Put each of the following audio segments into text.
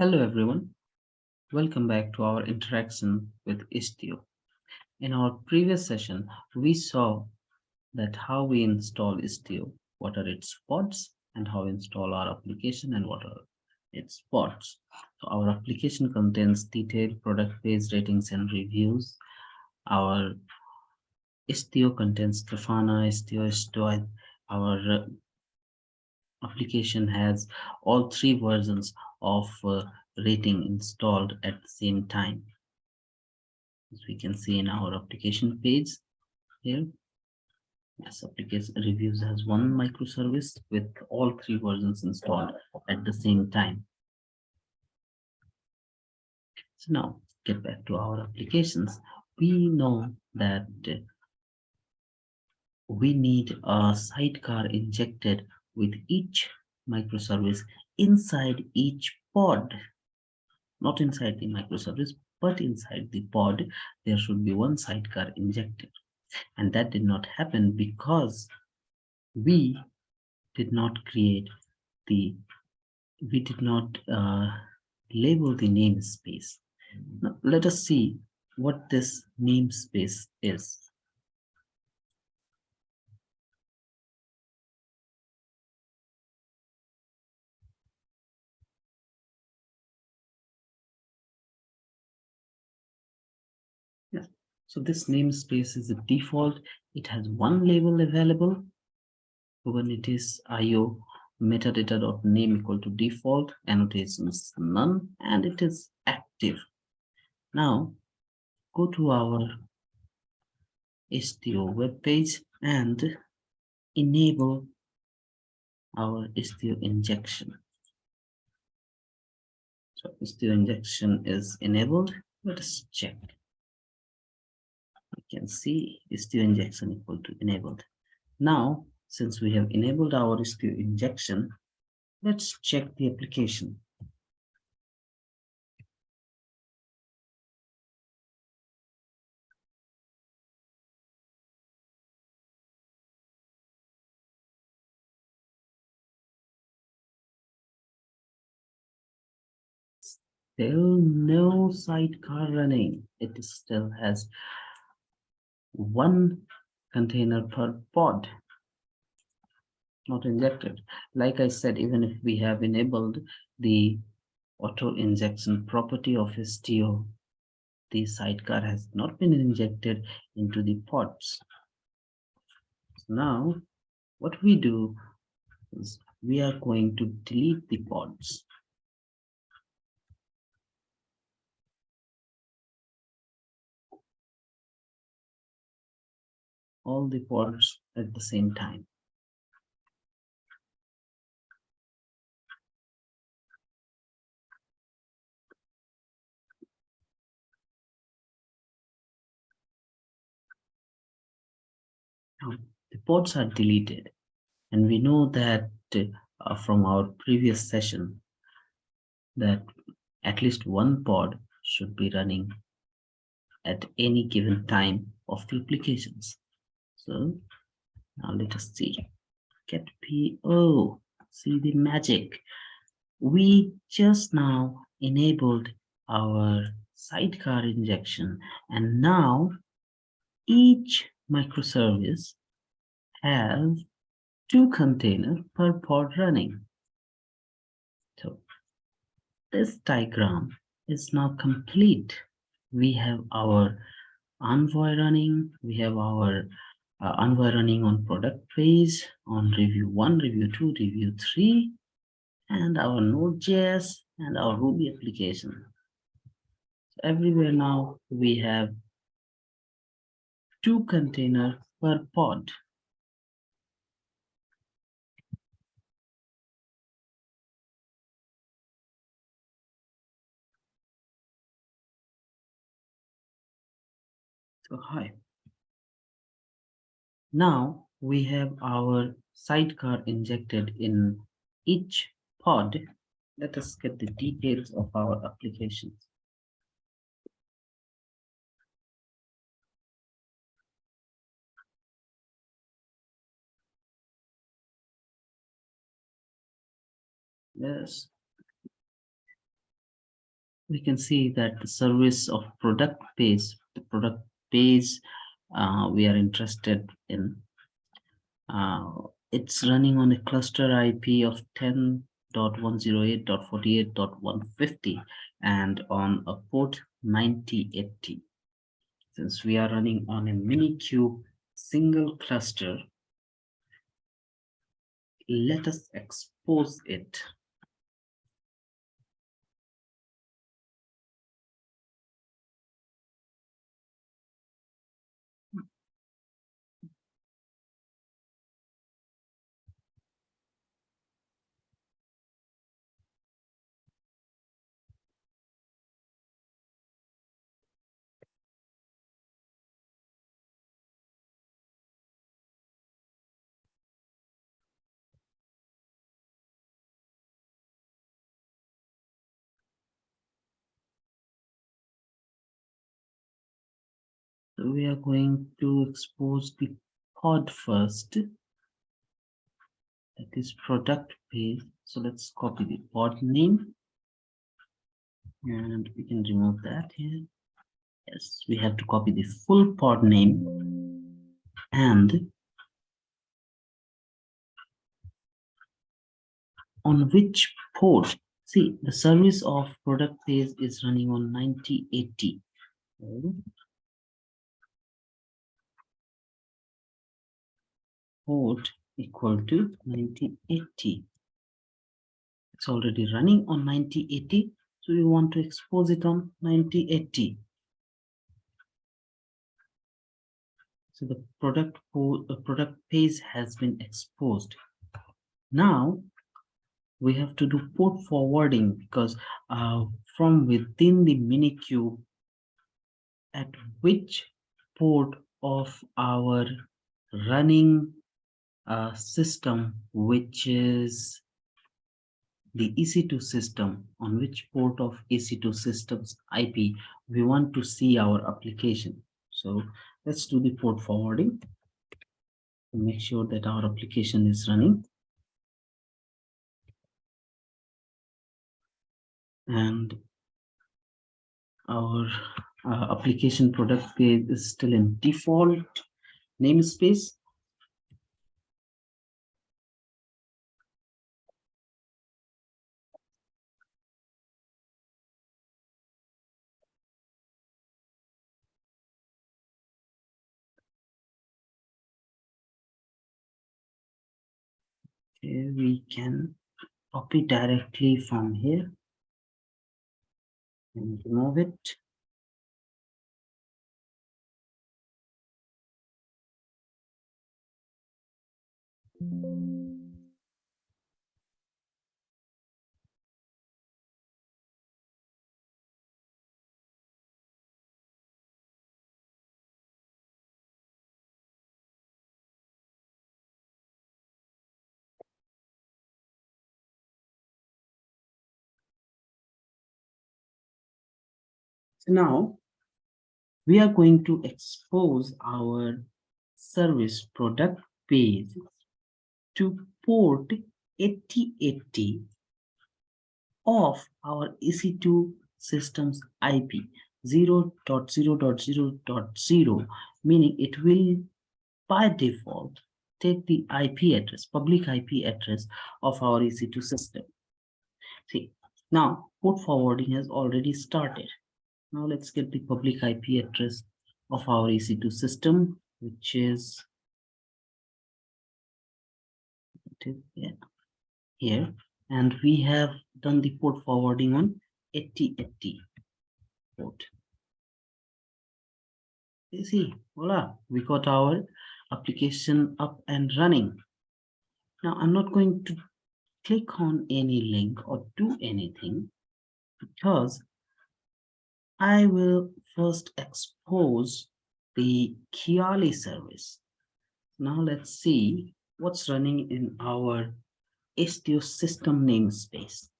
Hello everyone, welcome back to our interaction with Istio. In our previous session, we saw that how we install Istio, what are its pods, and how we install our application and what are its pods. So our application contains detailed product page ratings and reviews. Our Istio contains Grafana, Istio. Our application has all three versions of rating installed at the same time. As we can see in our application page here, yes, application reviews has one microservice with all three versions installed at the same time. So now get back to our applications. We know that we need a sidecar injected with each microservice inside each pod, not inside the microservice, but inside the pod, there should be one sidecar injected. And that did not happen because we did not create the, we did not label the namespace. Now, let us see what this namespace is. Yes. So this namespace is a default. It has one label available, Kubernetes IO metadata.name equal to default, annotation is none, and it is active. Now go to our Istio web page and enable our Istio injection. So Istio injection is enabled. Let us check. You can see Istio injection equal to enabled. Now, since we have enabled our Istio injection, let's check the application. Still no sidecar running. It still has one container per pod, not injected. Like I said, even if we have enabled the auto injection property of Istio, the sidecar has not been injected into the pods. Now, what we do is we are going to delete the pods. All the pods at the same time. Now, the pods are deleted, and we know that from our previous session that at least one pod should be running at any given time of the applications. So now let us see. Get PO. See the magic. We just now enabled our sidecar injection, and now each microservice has two containers per pod running. So this diagram is now complete. We have our Envoy running, we have our Envoy running on product page, on review 1, review 2, review 3, and our Node.js and our Ruby application. So everywhere now we have two containers per pod. So hi. Now we have our sidecar injected in each pod. Let us get the details of our applications. Yes. we can see that the service of product page, the product page we are interested in, it's running on a cluster IP of 10.108.48.150 and on a port 9080. Since we are running on a Minikube single cluster, let us expose it. So we are going to expose the pod first, that is product page. So let's copy the pod name and we can remove that here. Yes, we have to copy the full pod name and on which port. See, the service of product page is running on 9080. Port equal to 9080. It's already running on 9080, so we want to expose it on 9080. So the product page has been exposed. Now we have to do port forwarding because from within the Minikube, at which port of our running system, which is the EC2 system, on which port of EC2 systems IP we want to see our application. So let's do the port forwarding to make sure that our application is running. And our application product page is still in default namespace. Okay, we can copy directly from here and remove it. So now we are going to expose our service product page to port 8080 of our EC2 systems IP 0.0.0.0, meaning it will by default take the IP address, public IP address of our EC2 system. See, now port forwarding has already started. Now let's get the public IP address of our EC2 system, which is here, and we have done the port forwarding on 8080 port. You see, voila, we got our application up and running. Now I'm not going to click on any link or do anything because I will first expose the Kiali service. Now let's see what's running in our Istio system namespace.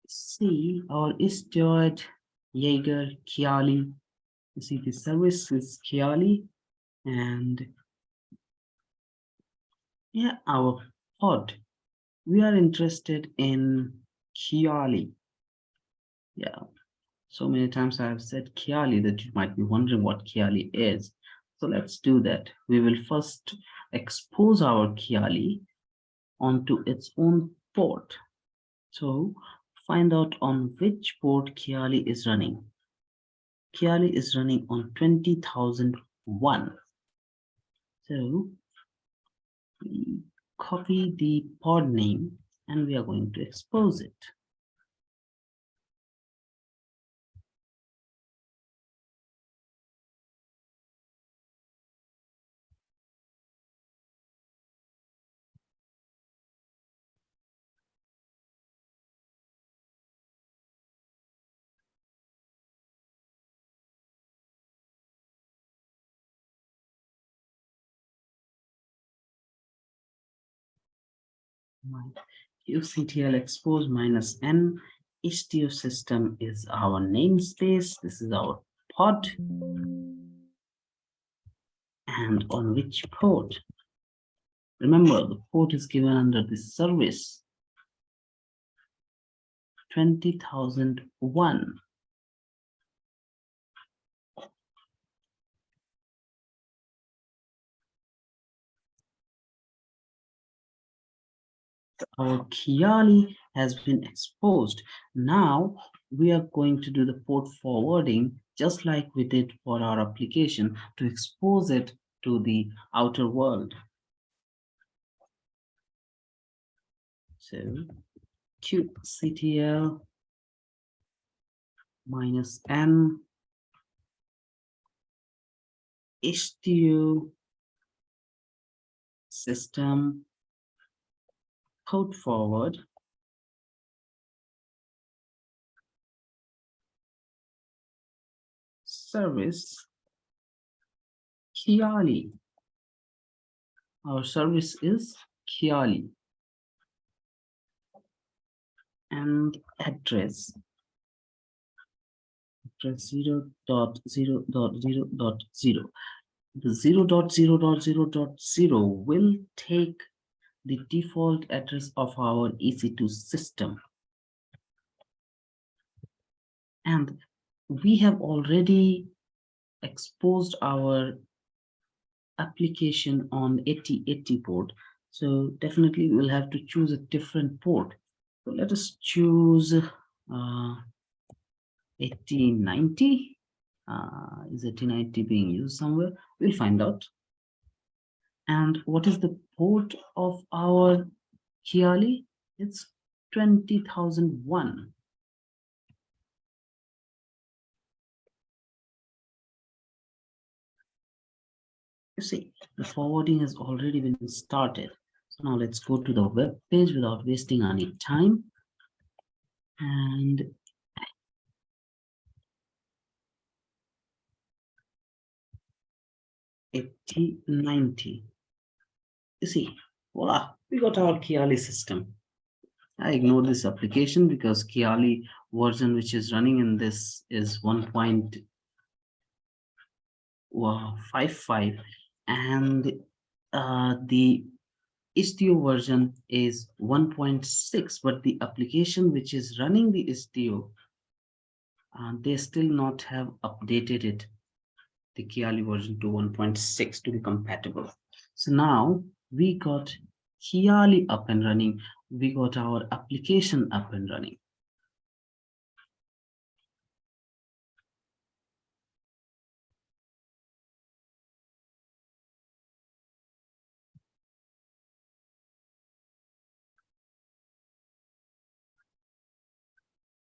See, our Istio Jaeger, Kiali. You see, the service is Kiali, and yeah, our pod. We are interested in Kiali. Yeah, so many times I have said Kiali that you might be wondering what Kiali is. So let's do that. We will first expose our Kiali onto its own port. So find out on which port Kiali is running. Kiali is running on 20,001. So we copy the pod name and we are going to expose it. qctl expose minus n. Istio system is our namespace. This is our pod. And on which port? Remember, the port is given under the service 20,001. Our Kiali has been exposed. Now we are going to do the port forwarding just like we did for our application to expose it to the outer world. So qctl minus n istio system port forward service Kiali. Our service is Kiali. And address 0.0.0.0. The 0.0.0.0 will take the default address of our EC2 system. And we have already exposed our application on 8080 port. So definitely we'll have to choose a different port. So let us choose 8090. Is 8090 being used somewhere? We'll find out. And what is the port of our Kiali? It's 20,001. You see, the forwarding has already been started. So now let's go to the web page without wasting any time. And 8090. You see, voila, we got our Kiali system. I ignored this application because Kiali version which is running in this is 1.55 and the Istio version is 1.6, but the application which is running the Istio, they still not have updated it, the Kiali version to 1.6 to be compatible. So now we got Kiali up and running, we got our application up and running.